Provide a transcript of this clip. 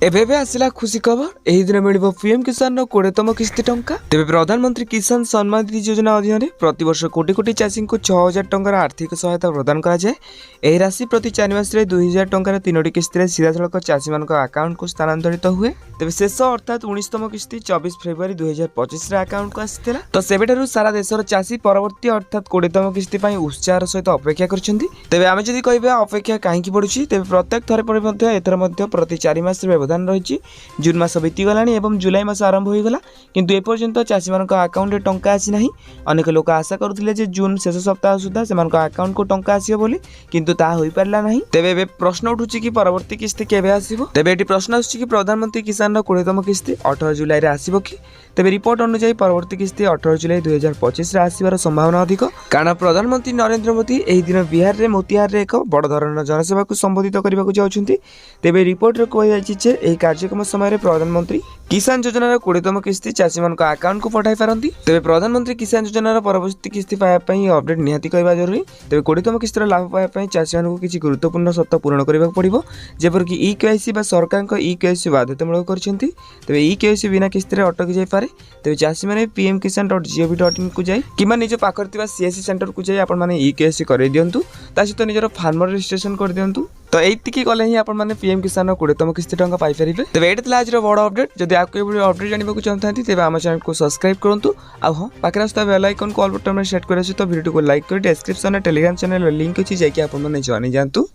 एबे आसला खुशी खबर एही दिन मिलिबो पीएम किसान रो 20तम किस्ती टंका। तेबे प्रधानमंत्री किसान सम्मान निधि योजना अधीन प्रति वर्ष कोटी कोटी चाषी को 6000 टंकार आर्थिक सहायता प्रदान करा जाए। एही राशि प्रति 4 मास रे 2000 टंकार 3टी किस्ती रे सीधा सड़क चाषी मान अकाउंट को स्थानांतरित हुए। तेबे शेष अर्थात 19तम किस्ती 24 फेब्रुआरी 2025 रे अकाउंट को आसीथिला। तो सेबेठारु सारा देशर चाषी परवर्ती अर्थात 20तम किस्ती पई उत्साहर सहित अपेक्षा करछन्ती। तेबे आमे जदि कहबा अपेक्षा काहेकि पडुछि, तेबे प्रत्येक थरे पर मध्ये एथर मध्ये प्रति 4 मास रे व्यवधान रही। जून मास बीतीगला एवं जुलाई मास आरंभ होईगला, किंतु एपर्यंत चाषी मान अकाउंट रे टंका आसी नाही। अनेक लोक आशा करथिले जे जून शेष सप्ताह सुधा से मान अकाउंट को टंका आसीयो बोली, किंतु ता होई पारला नाही। तेबे एबे प्रश्न उठुछि कि परवर्ती किस्ती केबे आसीबो। तेबे एटी प्रश्न आछि कि प्रधानमंत्री किसान रो 20तम किस्ती 18 जुलाई रे आसीबो कि। तेबे रिपोर्ट अनुसार परवर्ती किस्ती 18 जुलाई 2025 रे आसीबार संभावना अधिक, कारण प्रधानमंत्री नरेंद्र मोदी एही दिन बिहार रे मोतिहार रे एक बड़ धरणर जनसभा को संबोधित करबा को जाउछन्ती। तेबे रिपोर्ट रे कहै जायछि जे एही कार्यक्रम समय प्रधानमंत्री किसान योजना 20तम किस्ती चाषी मान अकाउंट को पठाई पारती। तेबे प्रधानमंत्री किसान योजना परवर्ती किस्ती पाइबापी अपडेट निहाती कहवा जरूरी। तेबे 20तम किस्तीर लाभ पाइबापी चाषी मान किसी गुरुत्वपूर्ण शर्त पूरण करने पड़ो, जेपरिक ई केवाईसी सरकार ई केवाईसी बाध्यतामूलक करछन्ती। तेबे ई केवाईसी बिना किस्ती अटकी जाई पारे। तेबे चाषी मैंने pmkisan.gov.in को जाए कि निज पाखर सीएससी सेंटर को जाए आपण ई केवाईसी कर दिंतु, सहित निजर फार्मर रजिस्ट्रेशन कर दिंतु। तो ये गले ही आपने पीएम किसान 20तम किस्ती टंका पाइपर। तेज ये आज बड़ अपडेट। जब आपको ये अपडेट जानने चाहते तेज आम चैनल को सब्सक्राइब करूँ। हाँ पाखे आसता बेल आइकन को ऑल बटन में सेट कर वीडियो को लाइक कर डिस्क्रिप्शन टेलीग्राम चैनल लिंक अच्छी जाकि आपने जानी जातु।